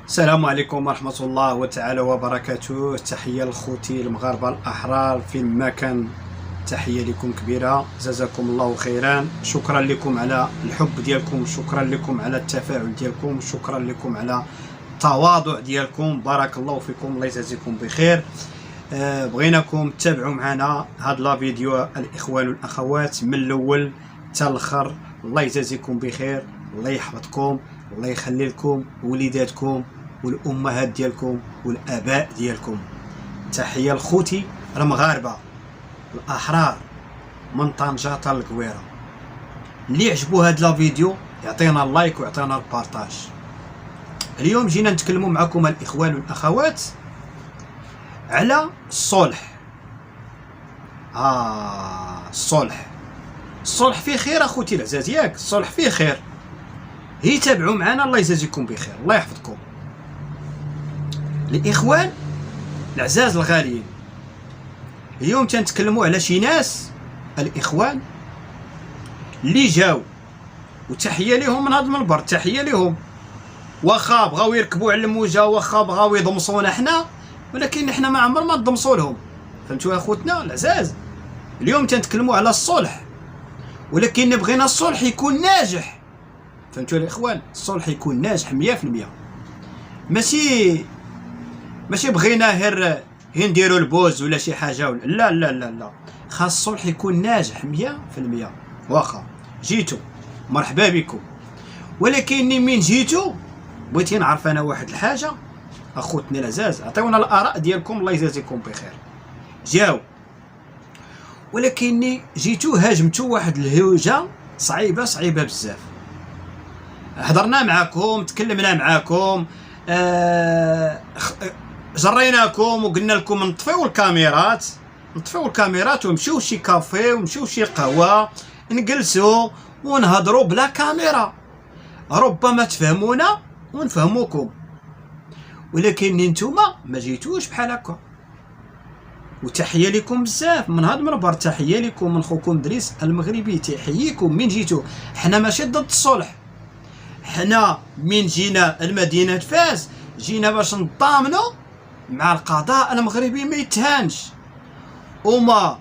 السلام عليكم ورحمة الله تعالى وبركاته. تحية لخوتي المغاربة الأحرار في المكان، تحية لكم كبيرة، جزاكم الله خيرا. شكرا لكم على الحب ديالكم، شكرا لكم على التفاعل ديالكم، شكرا لكم على التواضع ديالكم، بارك الله فيكم، الله يجازيكم بخير. بغيناكم تتابعوا معنا هاد لا فيديو الإخوان والأخوات من الأول حتى الآخر. الله يجازيكم بخير، الله يحفظكم، الله يخلي لكم وليداتكم والامهات ديالكم والاباء ديالكم. تحيه لخوتي المغاربه الاحرار من طنجه حتى القويره. اللي عجبو هاد لا فيديو يعطينا اللايك ويعطينا البارطاج. اليوم جينا نتكلموا معكم الاخوان والاخوات على الصلح. الصلح فيه خير اخوتي العزاز، ياك الصلح فيه خير. هي تابعوا معنا، الله يجازيكم بخير، الله يحفظكم. الاخوان العزاز الغاليين، اليوم تنتكلموا على شي ناس الاخوان اللي جاو، وتحيه لهم من هذا المنبر، تحيه لهم. واخا بغاو يركبوا على الموجه، واخا بغاو يضمصونا حنا، ولكن حنا ما عمر ما ضمصوا لهم. فهمتوا يا خوتنا العزاز؟ اليوم تنتكلموا على الصلح، ولكن بغينا الصلح يكون ناجح. فهمتوا الاخوان؟ الصلح يكون ناجح 100%. ماشي بغينا غير نديروا البوز ولا شي حاجه ولا لا لا لا لا، خاص الصلح يكون ناجح 100%. واخا جيتوا مرحبا بكم، ولكن من جيتوا بغيتي نعرف انا واحد الحاجه اخوتنا العزاز، عطيونا الاراء ديالكم، الله يجازيكم بخير. جاو ولكن جيتوا هاجمتوا واحد الهوجه صعيبه بزاف. هضرنا معاكم، تكلمنا معاكم، جريناكم وقلنا لكم نطفيو الكاميرات ونمشيو شي كافي ونمشيو شي قهوه نجلسوا ونهضروا بلا كاميرا، ربما تفهمونا ونفهموكم. ولكن نتوما ما جيتوش بحال هكا. وتحيه لكم بزاف من هذا المنبر، تحيه لكم من خوكم دريس المغربي، تحييكم من جيتوا. حنا ماشي ضد الصلح، حنا من جينا المدينه فاس جينا باش نضامنوا مع القضاء المغربي ما يتهانش. وما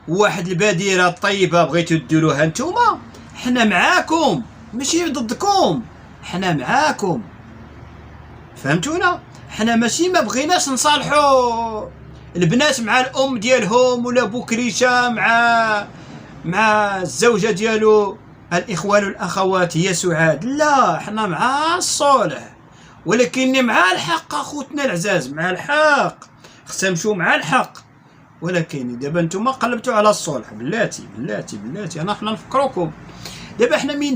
واحد البادره طيبه بغيتوا ديروها نتوما، حنا معاكم ماشي ضدكم، حنا معاكم. فهمتونا؟ حنا ماشي ما بغيناش نصالحوا البنات مع الام ديالهم ولا بوكريشه مع الزوجه ديالو الاخوان والاخوات هي سعاد، لا حنا مع الصلح، ولكن مع الحق اخوتنا العزاز، مع الحق، خصنا نمشيو مع الحق. ولكن دابا نتوما قلبتوا على الصلح، بلاتي حنا نفكروكم. دابا حنا من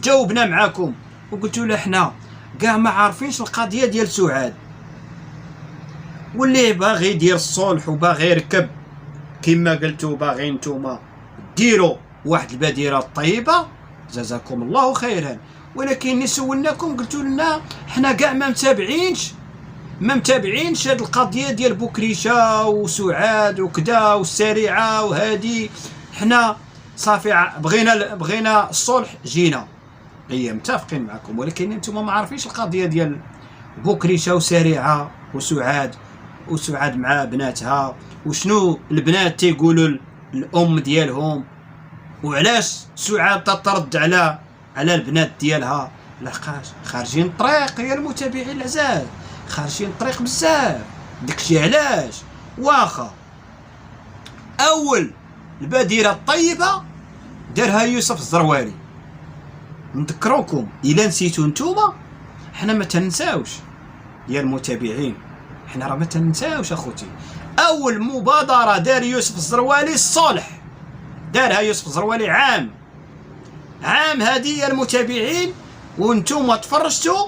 جاوبنا معاكم وقلتوا له حنا كاع ما عارفينش القضيه ديال سعاد، واللي باغي يدير الصلح وباغي يركب كما قلتوا، باغي نتوما ديروا واحد البديره طيبه، جزاكم الله خيرا. ولكن سولناكم قلتوا لنا حنا كاع ما متابعينش هاد القضيه ديال بوكريشه وسعاد وكذا والسريعه وهادي. حنا صافي بغينا الصلح، جينا هي متفقين معكم، ولكن انتم ما عارفينش القضيه ديال بوكريشه وسريعه وسعاد مع بناتها، وشنو البنات تيقولوا الام ديالهم، وعلاش سعاد تترد على البنات ديالها. لحقاش خارجين الطريق يا المتابعين العزاز، خارجين الطريق بزاف. داكشي علاش واخا اول البادره الطيبه دارها يوسف الزروالي. نذكروكم الا نسيتو نتوما، حنا ما تنساوش يا المتابعين، حنا راه ما تنساوش اخوتي. اول مبادره دار يوسف الزروالي الصلح، دارها يوسف الزروالي عام هادي يا المتابعين، وانتم تفرجتوا.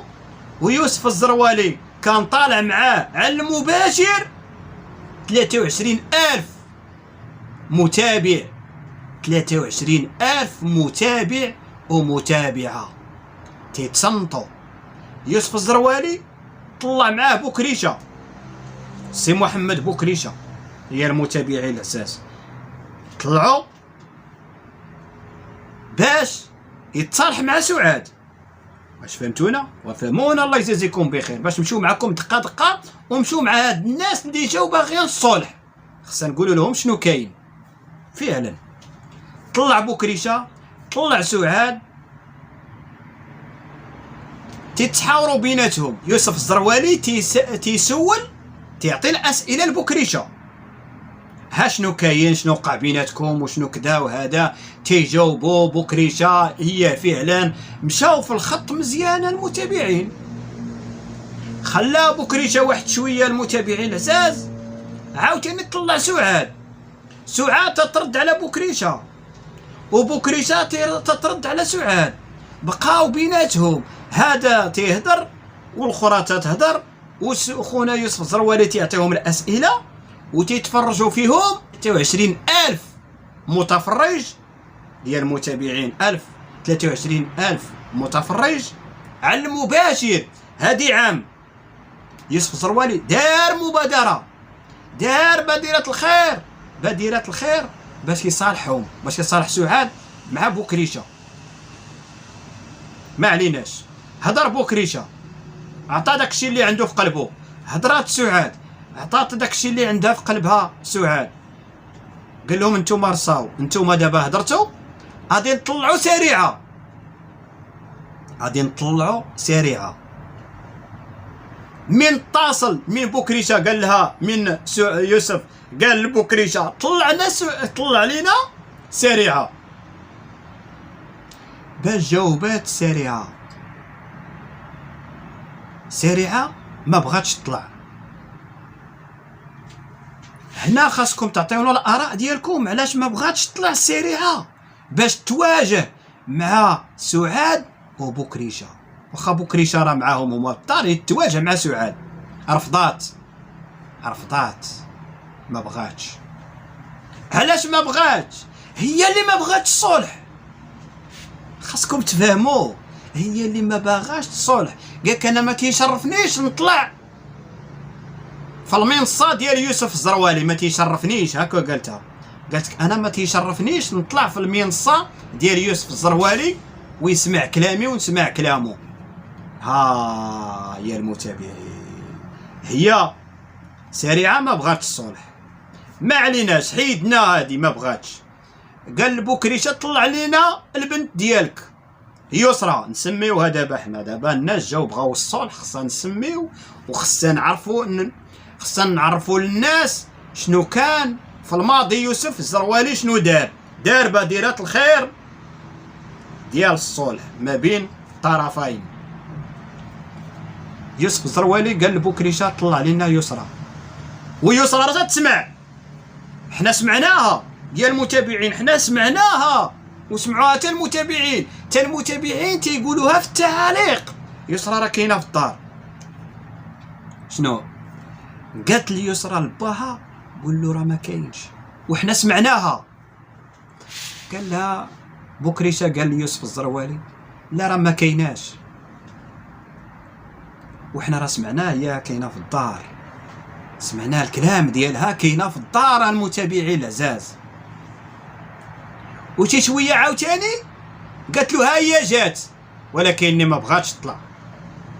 ويوسف الزروالي كان طالع معاه على المباشر 23,000 متابع، 23,000 متابع ومتابعه تيتصنتوا. يوسف الزروالي طلع معاه بوكريشه، سي محمد بوكريشه يا المتابعين الاساس، طلعوا باش يتصالح مع سعاد. واش فهمتونا وفهمونا الله يجازيكم بخير، باش نمشيو معكم دقه دقه ونمشيو مع هاد الناس اللي جاو باغيين الصلح. خصنا نقولوا لهم شنو كاين فعلا. طلع بوكريشه، طلع سعاد، تيتحاوروا بيناتهم. يوسف الزروالي تيسول، تيعطي الاسئله لبوكريشه، ها شنو كاين، شنو وقع بيناتكم وشنو كدا وهذا. تيجاوبوا بوكريشه، هي فعلا مشاو في الخط مزيانه المتابعين. خلا بوكريشه واحد شويه المتابعين العزاز، عاوتاني طلع سعاد. سعاد تترد على بوكريشه وبوكريشه تترد على سعاد، بقاو بيناتهم هذا تيهدر والاخرى تتهدر، وخونا يوسف الزروالي تيعطيهم الاسئله وتيتفرجوا فيهم 23,000 متفرج ديال المتابعين. 23,000 متفرج على المباشر. هادي عام يوسف الزروالي دار مبادره، دار بادره الخير باش يصالحهم، باش يصالح سعاد مع بوكريشه. ما عليناش، هضر بوكريشه، عطى داكشي اللي عنده في قلبه. هضرات سعاد، عطات داكشي اللي عندها في قلبها سعاد. قال لهم نتوما رصاو، نتوما دابا هضرتوا، غادي نطلعوا سريعه، غادي نطلعوا سريعه. من اتصل من بوكريشه قال لها، من يوسف قال لبوكريشه طلع لينا سريعه، باش جاوبات سريعه ما بغاتش تطلع. هنا خاصكم تعطيونا الاراء ديالكم، علاش ما بغاتش تطلع سريعه باش تواجه مع سعاد وبوكريشه. واخا بوكريشه راه معاهم هما الدار، تواجه مع سعاد، رفضات ما بغاتش. علاش ما بغاتش؟ هي اللي ما بغاتش الصلح. خاصكم تفهموا، هي اللي ما باغاش تصلح. قالك انا ما تيشرفنيش نطلع في المنصه ديال يوسف الزروالي، ما تيشرفنيش، هكا قالتها. قالت انا ما تيشرفنيش نطلع في المنصه ديال يوسف الزروالي ويسمع كلامي ونسمع كلامه. ها يا المتابعين، هي سريعه ما بغاتش الصلح. ما عليناش، حيدنا هادي ما بغاتش. قال لبوكريشه طلع لينا البنت ديالك يسرى، نسميوها دابا. حنا دابا الناس جاو بغاو الصلح، خصنا نسميو وخصنا نعرفوا للناس شنو كان في الماضي. يوسف الزروالي شنو دار بادرة الخير ديال الصلح ما بين الطرفين. يوسف الزروالي قال لبوكريشه طلع لنا يسرى، ويسرى راه تسمع، حنا سمعناها ديال المتابعين، حنا سمعناها وسمعوها حتى المتابعين تيقولوها في التعاليق. يسرى راه كاينه في الدار. شنو قالت لي يسرى لباها؟ قول له راه ما كاينش وحنا سمعناها. قال لها بوكريشه، قال لي يوسف الزروالي لا راه ما كايناش، وحنا راه سمعناه، هي كاينه في الدار، سمعنا الكلام ديالها كاينه في الدار. المتابعين العزاز وشي شويه عاوتاني قالت له ها هي جات، ولكنني ما بغاتش تطلع.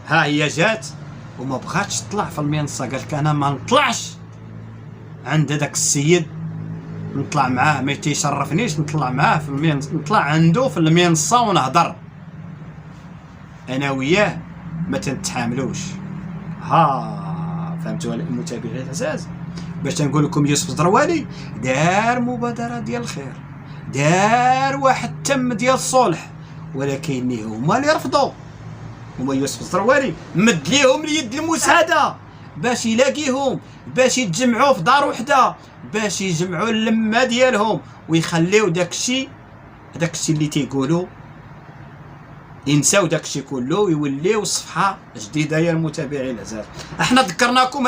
ها هي جات وما بغاتش تطلع في المنصه. قالت انا ما نطلعش عند داك السيد، نطلع معاه ما تيشرفنيش نطلع معاه في المنصه، نطلع عنده في المنصه ونهضر انا وياه، ما تنتحاملوش. ها فهمتوا المتابعين العزاز؟ باش تنقول لكم يوسف الزروالي دار مبادره ديال الخير، دار واحد تم ديال الصلح، ولكن هما اللي رفضوا. هما يوسف الزروالي مد ليهم اليد المساعده باش يلاقيهم، باش يتجمعوا في دار وحده، باش يجمعوا اللمه ديالهم ويخليو داكشي اللي تيقولوا، ينساو داكشي كله ويوليو صفحه جديده. يا المتابعين العزاز، احنا ذكرناكم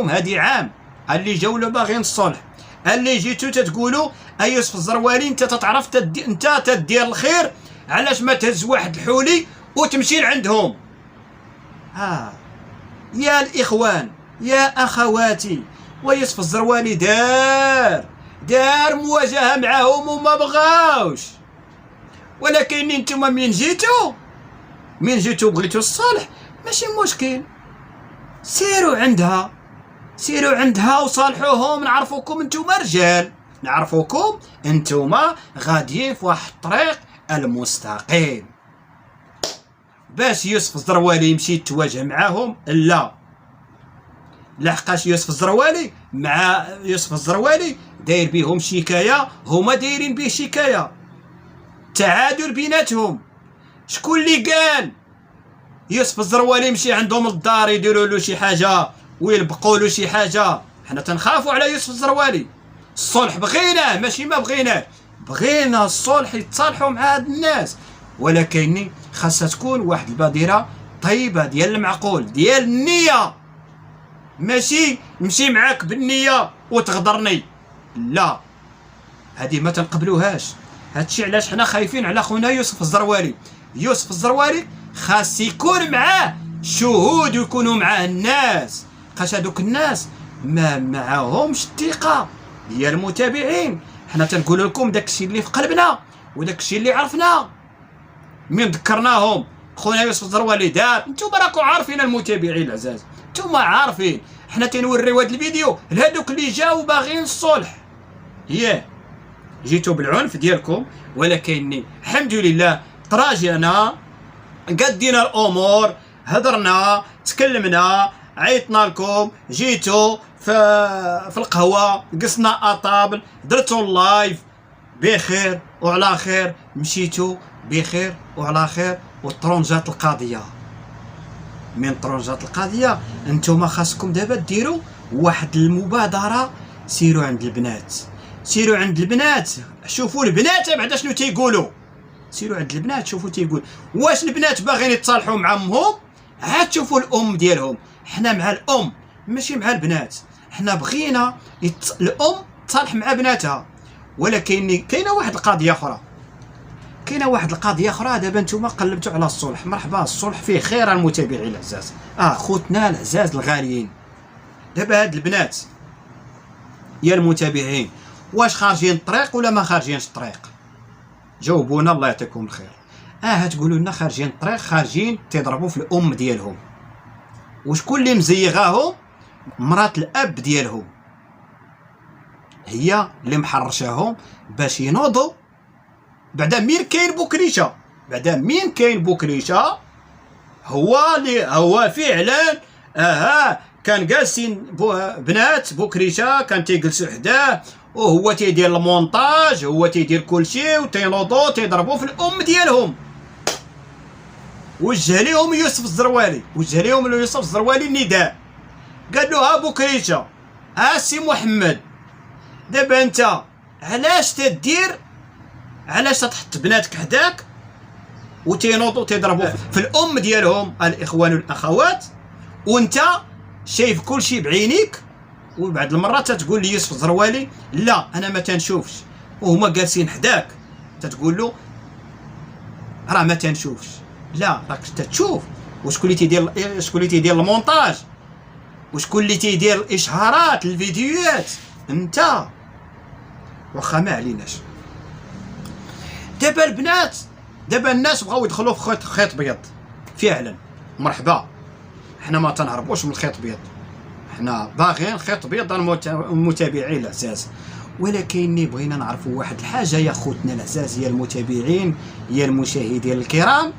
هذه عام اللي جاو باغيين الصلح، اللي جيتو تتقولوا يوسف الزروالي انت تتعرف انت تدير الخير، علاش ما تهز واحد الحولي وتمشي لعندهم؟ يا الاخوان يا اخواتي، ويوسف الزروالي دار مواجهه معاهم وما بغاوش، ولكن نتوما من جيتو بغيتو الصالح ماشي مشكل، سيروا عندها وصالحوهم. نعرفوكم نتوما رجال، نعرفوكم انتوما غاديين في واحد الطريق المستقيم. باش يوسف الزروالي يمشي يتواجه معاهم، لا لحقاش يوسف الزروالي داير بيهم شكايه، هما دايرين به شكايه، تعادل بيناتهم. شكون اللي قال يوسف الزروالي يمشي عندهم للدار يديروا له شي حاجه ويلبقوا له شي حاجه؟ حنا تنخافوا على يوسف الزروالي. الصلح بغيناه، ماشي ما بغيناه، بغينا الصلح، يتصالحوا مع هاد الناس، ولكن خاصها تكون واحد البادره طيبه ديال المعقول، ديال النيه. ماشي نمشي معاك بالنيه وتغدرني، لا هذه ما تنقبلوهاش. هادشي علاش حنا خايفين على خونا يوسف الزروالي خاص يكون معاه شهود ويكونوا معاه الناس، خاص هذوك الناس ما معاهمش الثقه ديال المتابعين. حنا تنقول لكم داكشي اللي في قلبنا وداكشي اللي عرفنا من ذكرناهم. خونا يوسف الزروالي دار، نتوما راكم عارفين المتابعين العزاز، نتوما عارفين. حنا تنوريو هذا الفيديو لهذوك اللي جاو باغيين الصلح، جيتوا بالعنف ديالكم، ولكن الحمد لله تراجعنا، قدينا الامور، هضرنا، تكلمنا، عيطنا لكم، جيتوا في القهوه، قصنا اطابل، درتوا اللايف بخير وعلى خير، مشيتوا بخير وعلى خير. والطرونجات القضيه، من طرونجات القضيه انتم خاصكم دابا ديروا واحد المبادره. سيروا عند البنات، شوفوا البنات بعدا شنو تيقولوا. سيروا عند البنات شوفوا تيقول واش البنات باغيين يتصالحوا مع امهم. عاد شوفوا الام ديالهم، حنا مع الام ماشي مع البنات. حنا بغينا الام تصالح مع بناتها، ولكن كاينه واحد القضيه اخرى. دابا نتوما قلبتوا على الصلح، مرحبا، الصلح فيه خير المتابعين العزاز، خوتنا العزاز الغاليين. دابا هاد البنات يا المتابعين واش خارجين الطريق ولا ما خارجينش الطريق؟ جاوبونا الله يعطيكم الخير. هتقولوا لنا خارجين الطريق، خارجين تضربوا في الام ديالهم. وشكون اللي مزيغاهم؟ مرات الاب ديالهم هي اللي محرشاهم باش ينوضوا. بعدا مين كاين بوكريشه هو فعلا كان جالسين بنات بوكريشه، كان تيجلسوا حداه وهو تيدير المونتاج، هو تيدير كلشي، وتينوضوا تيضربوا في الام ديالهم. وجه لهم يوسف الزروالي النداء، قال له بوكريشه، سي محمد، دابا انت علاش تحط بناتك حداك وتينوضوا تيضربوا في الام ديالهم الاخوان والاخوات، وانت شايف كلشي بعينيك، وبعد المرات تتقول لي يوسف الزروالي لا انا ما تنشوفش، وهما جالسين حداك تتقول له راه ما تنشوفش. لا راك تتشوف. وشكون اللي تيدير المونتاج، وشكون اللي تيدير الاشهارات الفيديوهات؟ انت. واخا ما عليناش. دابا الناس بغاو يدخلوا في خيط بيض فعلا، مرحبا، حنا ما تنهربوش من الخيط بيض، حنا باغيين خيط بيض المتابعين العزاز. ولكن بغينا نعرفوا واحد الحاجه يا خوتنا العزاز، يا المتابعين، يا المشاهدين الكرام.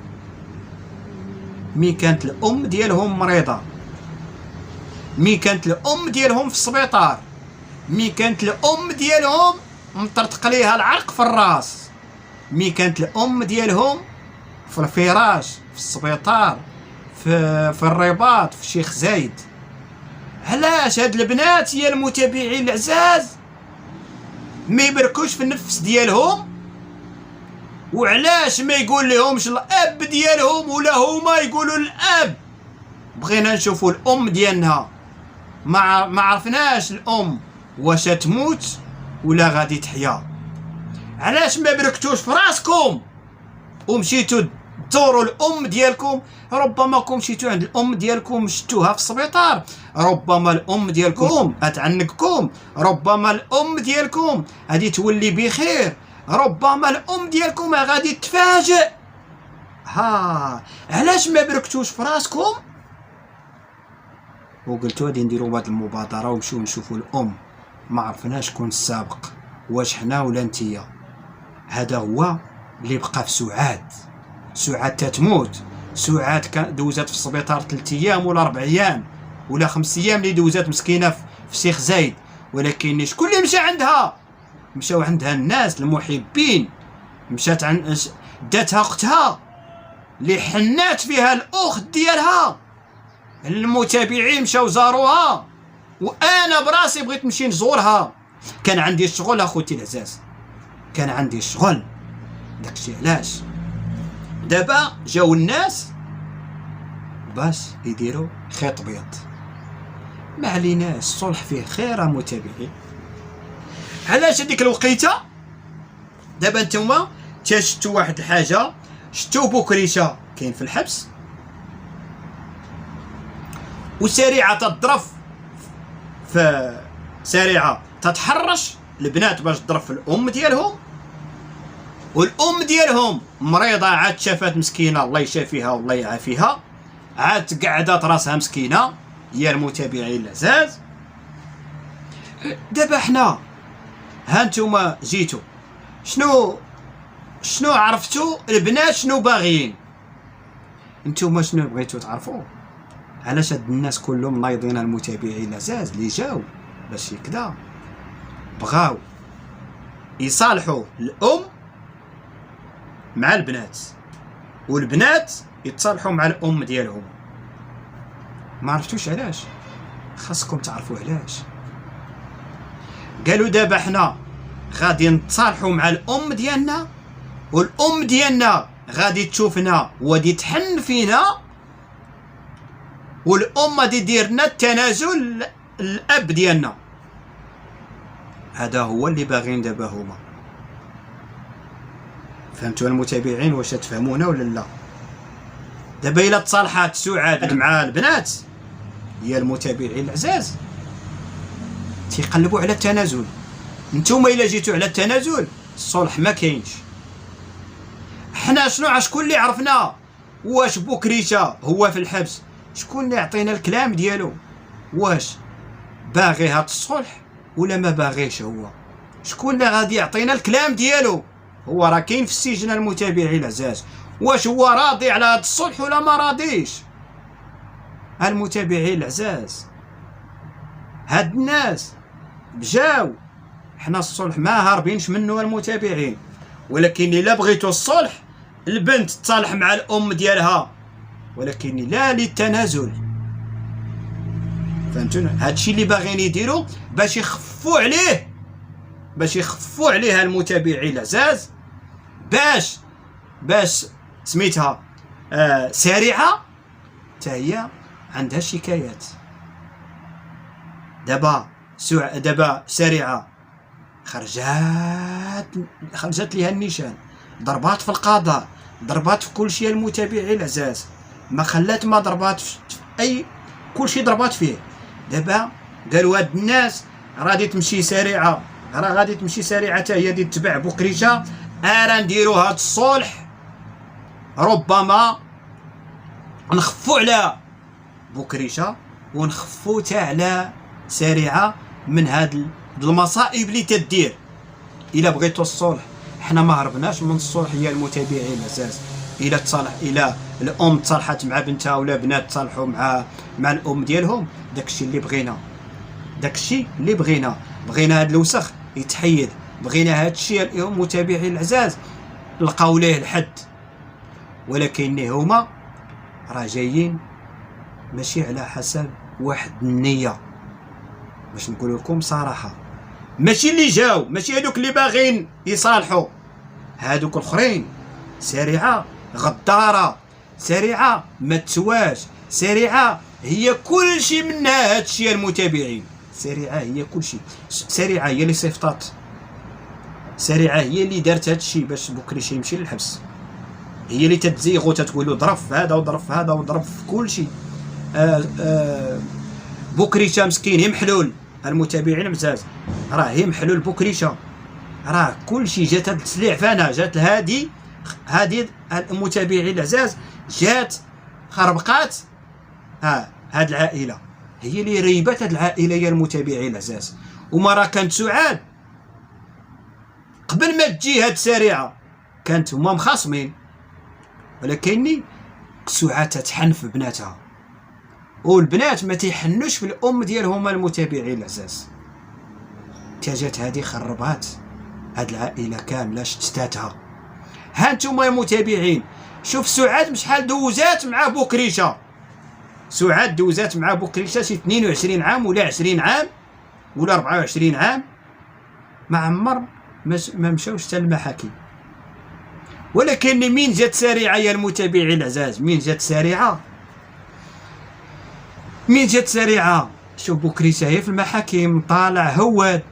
مي كانت الام ديالهم مريضه، مي كانت الام ديالهم في السبيطار، مي كانت الام ديالهم مطرطق ليها العرق في الراس، مي كانت الام ديالهم في الفراش في السبيطار في الرباط في شيخ زايد. علاش هاد البنات يا المتابعين العزاز ما يبركوش في النفس ديالهم؟ وعلاش ما يقول لهمش الاب ديالهم ولا هما يقولوا الاب؟ بغينا نشوفوا الام ديالنا، ما عرفناش الام واش تموت ولا غادي تحيا. علاش ما بركتوش في راسكم ومشيتوا تزوروا الام ديالكم؟ ربما كون مشيتوا عند الام ديالكم شفتوها في السبيطار، ربما الام ديالكم اتعنقكم، ربما الام ديالكم غادي تولي بخير، ربما الام ديالكم غادي تفاجئ. علاش ما بركتوش في راسكم وقلتوا غادي نديروا هاد المبادره ونمشيو نشوفوا الام؟ ما عرفناش شكون السابق، واش حنا ولا نتيا. هذا هو اللي بقى في سعاد تتموت. سعاد دوزات في السبيطار 3 ايام ولا 4 ايام ولا 5 ايام اللي دوزات مسكينه في شيخ زايد، ولكن شكون اللي مشى عندها؟ مشاو عندها الناس المحبين، مشات داتها اختها اللي حنات فيها الاخت ديالها، المتابعين مشاو زاروها، وانا براسي بغيت نمشي نزورها. كان عندي الشغل اخوتي العزاز، كان عندي الشغل. داكشي علاش دابا جاو الناس باش يديروا خيط بيض. ما عليناش، الصلح فيه خير متابعين. علاش هذيك الوقيته دابا نتوما شفتوا واحد الحاجه، شفتوا بوكريشه كاين في الحبس وسريعه تضرب في سريعه تتحرش البنات باش تضرب في الام ديالهم، والام ديالهم مريضه عاد شافت مسكينه الله يشافيها والله يعافيها، عاد قعدت راسها مسكينه. يا المتابعين العزاز دابا حنا ها نتوما جيتو شنو عرفتوا البنات شنو باغيين؟ نتوما شنو بغيتو تعرفوا؟ علاش هاد الناس كلهم نايضين المتابعين العزاز اللي جاو باش يكدا بغاو يصالحوا الام مع البنات والبنات يتصالحوا مع الام ديالهم. ما عرفتوش علاش؟ خاصكم تعرفوا علاش. قالوا دابا حنا غادي نتصالحوا مع الام ديالنا، والام ديالنا غادي تشوفنا وغادي تحن فينا، والام غادي دير لنا التنازل الاب ديالنا. هذا هو اللي باغيين دابا هما. فهمتوا المتابعين واش تفهمونا ولا لا؟ دابا الا تصالحات سعاد مع البنات هي المتابعين العزاز تيقلبوا على التنازل. نتوما الا جيتوا على التنازل الصلح ما كاينش. حنا شكون اللي عرفنا؟ واش بوكريشه هو في الحبس شكون اللي عطينا الكلام ديالو؟ واش باغي هاد الصلح ولا ما باغيش؟ هو شكون اللي غادي يعطينا الكلام ديالو؟ هو راه كاين في السجن المتابعين العزاز، واش هو راضي على هاد الصلح ولا ما راضيش؟ المتابعين العزاز هاد الناس جاو، حنا الصلح ما هاربينش منه المتابعين، ولكن الا بغيتوا الصلح البنت تصالح مع الام ديالها، ولكن لا للتنازل. فهمتونا؟ هادشي اللي باغيين يديروا باش يخفوا عليه المتابعين العزاز، باش سميتها سريعه حتى هي عندها شكايات. دابا سريعه خرجت ليها النيشان، ضربات في القضاء، ضربات في كل شيء المتابعين العزاز، ما خلات ما ضربات في اي كل شيء ضربات فيه. دابا قالوا هاد الناس غادي تمشي سريعه، حتى هي دي تتبع بوكريشه. راه نديروا هاد الصلح ربما نخفوا على بوكريشه ونخفوا حتى على سريعه من هاد المصائب اللي تدير. الا بغيتوا الصلح حنا ما هربناش من الصلح يا المتابعين العزاز. الا الام تصالحت مع بنتها ولا بنات تصالحوا مع الام ديالهم، داكشي اللي بغينا هاد الوسخ يتحيد، بغينا هاد الشيء اليوم متابعين العزاز لقاو ليه الحد. ولكن هما راه جايين ماشي على حسب واحد النيه، باش نقول لكم صراحه، ماشي اللي جاو، ماشي هذوك اللي باغين يصالحوا، هذوك الاخرين سريعه غداره، سريعه ما تسواش، سريعه هي كل شيء منها. هادشي المتابعين، سريعه هي كل شيء، سريعه هي اللي صيفطات، سريعه هي اللي دارت هادشي باش بوكريشه يمشي للحبس، هي اللي تتزيغ وتتقول له ضرب في هذا وضرب في هذا وضرب في كل شيء. بوكريشه مسكين هي محلول، المتابعين العزاز راه هي محلول بوكريشه، راه كلشي جات هاد التسليع فانا، جات هادي المتابعين العزاز، جات خربقات هاد العائله، هي اللي ريبات هاد العائله يا المتابعين العزاز. وما راه كانت سعاد قبل ما تجي هاد سريعه كانت هما مخاصمين، ولكن سعاد تتحن في بناتها، والبنات ما تيحنوش في الام ديالهم المتابعين العزاز. جات هادي خربات هاد العائله كامله، شتاتها. ها نتوما يا متابعين، شوف سعاد شحال دوزات مع بوكريشه. سعاد دوزات مع بوكريشه شي 22 عام ولا 20 عام ولا 24 عام، ما عمر ما مشاوش حتى المحاكم. ولكن مين جات سريعه يا المتابعين العزاز؟ مين جات سريعه؟ شوف بوكريشه هي في المحاكم طالع هواد.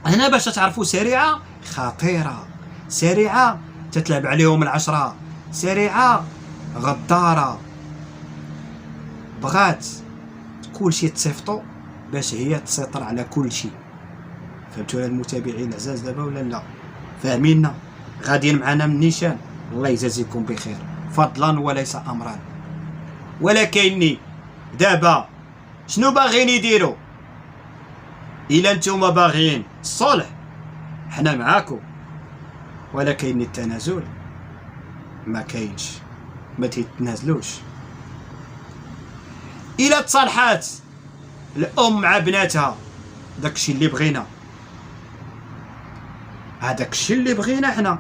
هنا باش تعرفوا سريعه خطيره، سريعه تتلعب عليهم العشره، سريعه غداره، بغات كلشي تصيفطو باش هي تسيطر على كلشي. فهمتوا المتابعين العزاز دابا ولا لا؟ فاهميننا؟ غاديين معنا من النيشان. الله يجازيكم بخير، فضلا وليس امرا. ولكن دابا شنو باغيين يديروا؟ الا نتوما باغيين الصلح حنا معاكم، ولكن التنازل ما كاينش، ما تيتنازلوش. الا تصالحات الام مع بناتها داكشي اللي بغينا، هذاك الشيء اللي بغينا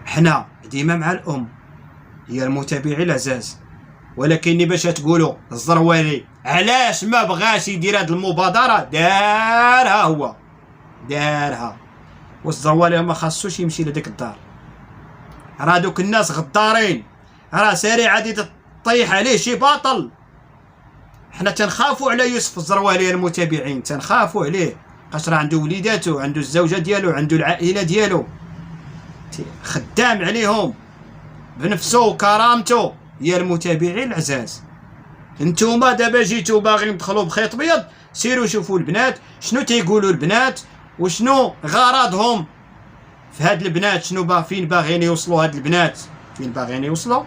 حنا ديما مع الام هي المتابعين العزاز. ولكن باش تقولوا الزروالي علاش ما بغاش يدير هاد المبادره، دارها هو دارها، والزروالي ما خاصوش يمشي لديك الدار. راه دوك الناس غدارين، راه سريعه غادي تطيح عليه شي باطل. حنا تنخافوا على يوسف الزروالي المتابعين، تنخافوا عليه، خاطر راه عنده وليداته، عنده الزوجه ديالو، عنده العائله ديالو، خدام عليهم بنفسه وكرامته. يا المتابعين العزاز، انتوما دابا جيتو باغيين تدخلوا بخيط بيض، سيروا شوفوا البنات شنو تيقولوا البنات، وشنو غرضهم في هاد البنات، شنو فين باغيين يوصلوا هاد البنات، فين باغيين يوصلوا.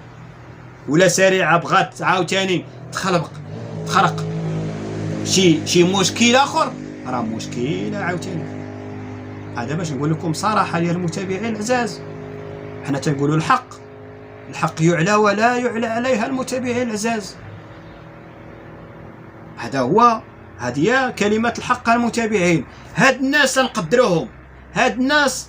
ولا سريعه بغات عاوتاني تخرق شي مشكل اخر، راه مشكله عاوتاني. هذا باش نقول لكم صراحه يا المتابعين العزاز، حنا تنقولوا الحق يعلى ولا يعلى عليها المتابعين العزاز. هذه كلمة الحق المتابعين. هاد الناس نقدروهم، هاد الناس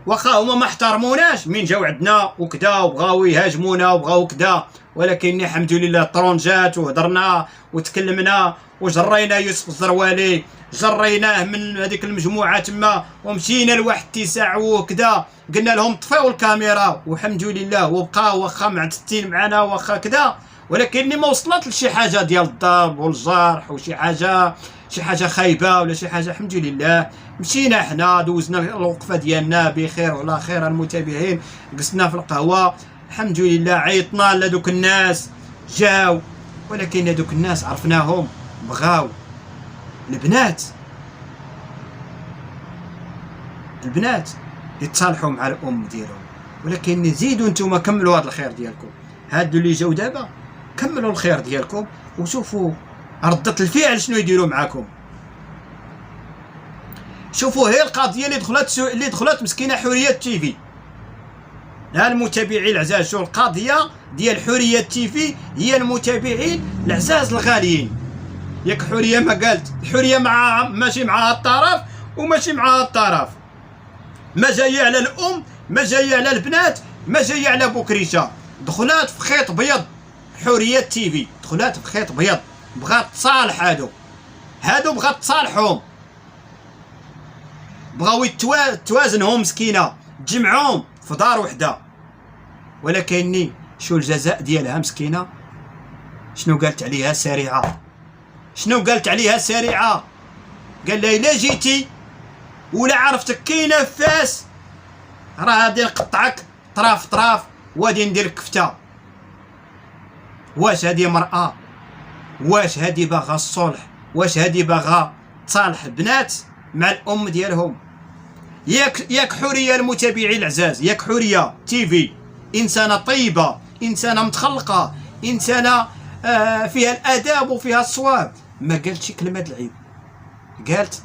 واخا هما ما احترموناش من جاو عندنا وكذا وبغاو يهاجمونا وبغاو كذا، ولكن الحمد لله طرونجات وهضرنا وتكلمنا وجرينا يوسف الزروالي، جريناه من هذيك المجموعه تما ومشينا لواحد التساع وكذا، قلنا لهم طفيو الكاميرا والحمد لله، وبقاو واخا معتتين معنا واخا كذا، ولكن ما وصلت لشي حاجه ديال الضرب والجرح وشي حاجه خايبه ولا شي حاجه. الحمد لله مشينا حنا دوزنا الوقفه ديالنا بخير وعلى خير المتابعين، جلسنا في القهوه الحمد لله، عيطنا لدوك الناس جاو، ولكن هذوك الناس عرفناهم بغاو البنات يتصالحوا مع الام ديالهم. ولكن زيدوا نتوما كملوا هذا الخير ديالكم، هادو اللي جاو دابا كملوا الخير ديالكم وشوفوا ردة الفعل شنو يديروا معاكم. شوفوا هي القضيه اللي دخلت مسكينه حريه تيفي. ها المتابعين العزاز، شو القضيه ديال حريه تيفي؟ هي المتابعين العزاز الغاليين، ياك حريه ما قالت الحريه ماشي معها الطرف وماشي معها الطرف، ما جايه على الام، ما جايه على البنات، ما جايه على بوكريشه، دخلات في خيط بيض. حريه تيفي دخلات في خيط بيض، بغات تصالح هادو بغات تصالحهم، بغاو توازنهم مسكينه، تجمعهم في دار وحده. ولكن شو الجزاء ديالها مسكينه؟ شنو قالت عليها سريعه؟ قال لها الا جيتي ولا عرفتك كاينه فاس راه غادي نقطعك طراف وغادي ندير كفته. واش هذه مرأة؟ واش هذه باغا الصلح؟ واش هذه باغا تصالح البنات؟ مع الام ديالهم. ياك حوريه المتابعين العزاز، ياك حوريه تيفي انسانه طيبه، انسانه متخلقه، انسانه فيها الاداب وفيها الصواب، ما قالتش كلمه العيب. قالت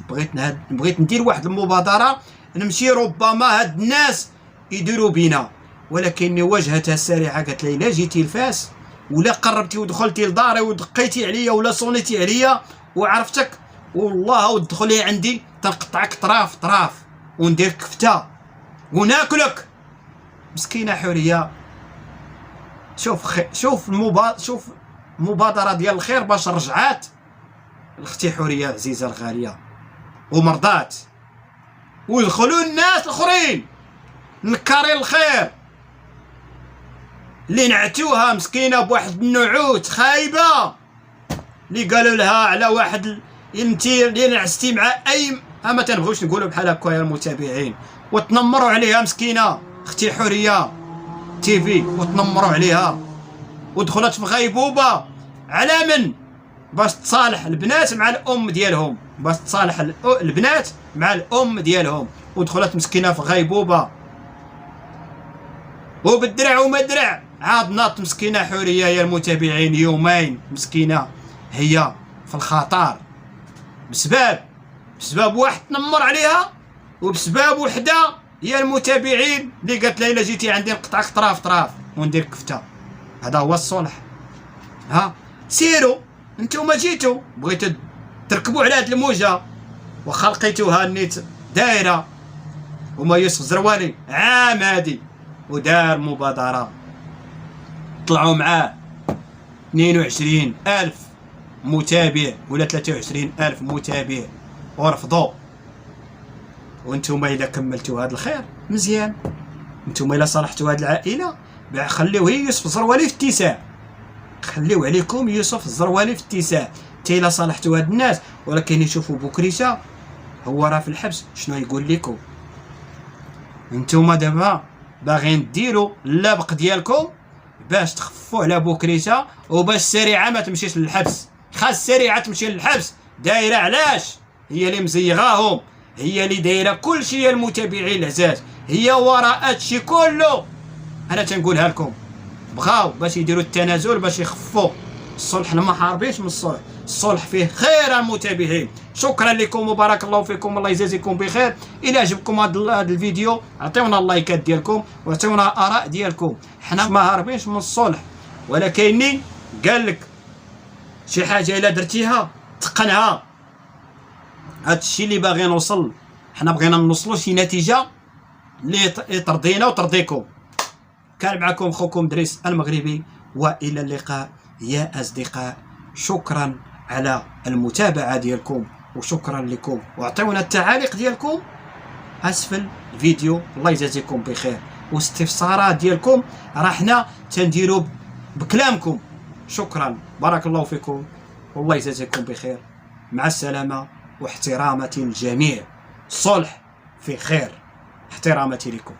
بغيت ندير واحد المبادره، نمشي ربما هاد الناس يديروا بينا، ولكني واجهتها السريعه. قالت لي لا جيتي لفاس ولا قربتي ودخلتي لداري ودقيتي عليا ولا صونيتي عليا وعرفتك، والله ودخلي عندي تنقطعك طراف طراف وندير كفته وناكلك. مسكينه حوريه. شوف المبادره ديال الخير باش رجعات اختي حوريه العزيزه الغاليه ومرضات، ودخلوا الناس الاخرين نكارين الخير اللي نعتوها مسكينه بواحد النعوت خايبه، اللي قالوا لها على واحد انتي اللي نعستي مع اي ما تنبغيوش نقولوا بحال هكا يا المتابعين، وتنمروا عليها مسكينه اختي حوريه تيفي، وتنمروا عليها ودخلت في غيبوبه. على من؟ باش تصالح البنات مع الام ديالهم، باش تصالح البنات مع الام ديالهم، ودخلت مسكينه في غيبوبه وبالدرع وما درع. عاد ناط مسكينه حوريه يا المتابعين يومين مسكينه هي في الخطر بسبب واحد تنمر عليها، وبسبب وحده يا المتابعين اللي قالت لها الا جيتي عندي نقطعك طراف طراف وندير كفته. هذا هو الصلح. ها سيروا انتوما جيتوا بغيتوا تركبوا على هاد الموجه وخا لقيتوها نيت دايره، وما يوسف الزرواني عام هادي ودار مبادره طلعوا معاه 22,000 متابع ولا 23,000 متابع ورفضوا. وانتم الا كملتوا هذا الخير مزيان، انتم الا صالحتوا هذه العائله خليوه يوسف الزروالي في اتساع، خليوه عليكم يوسف الزروالي في اتساع حتى الا صالحتوا هاد الناس. ولكن يشوفوا بوكريشه هو راه في الحبس، شنو يقول لكم؟ انتم دابا باغيين ديروا اللبق ديالكم باش تخفوا على بوكريشه وباش السريعه ما تمشيش للحبس. خاص السريعه تمشي للحبس، دايره علاش؟ هي اللي مزيغاهم، هي اللي دايره كل شيء. المتابعين العزاز هي وراء هادشي كله. انا تنقولها لكم، بغاو باش يديروا التنازل باش يخفوا الصلح. ما حاربينش من الصلح، الصلح فيه خير المتابعين. شكرا لكم وبارك الله فيكم، الله يجازيكم بخير. الى عجبكم هذا الفيديو عطيونا اللايكات ديالكم وعطيونا الاراء ديالكم. حنا ما هاربينش من الصلح، ولكن قال لك شي حاجه الا درتيها تقنها. هادشي اللي باغي نوصل، حنا بغينا نوصلوا شي نتيجه اللي ترضينا وترضيكم. كان معكم خوكم دريس المغربي، والى اللقاء يا اصدقاء. شكرا على المتابعه ديالكم وشكرا لكم، واعطيونا التعاليق ديالكم اسفل الفيديو. الله يجازيكم بخير، واستفسارات ديالكم راه حنا تنديروا بكلامكم. شكرا، بارك الله فيكم والله يجازيكم بخير. مع السلامه واحتراماتي للجميع. الصلح في خير، احتراماتي لكم.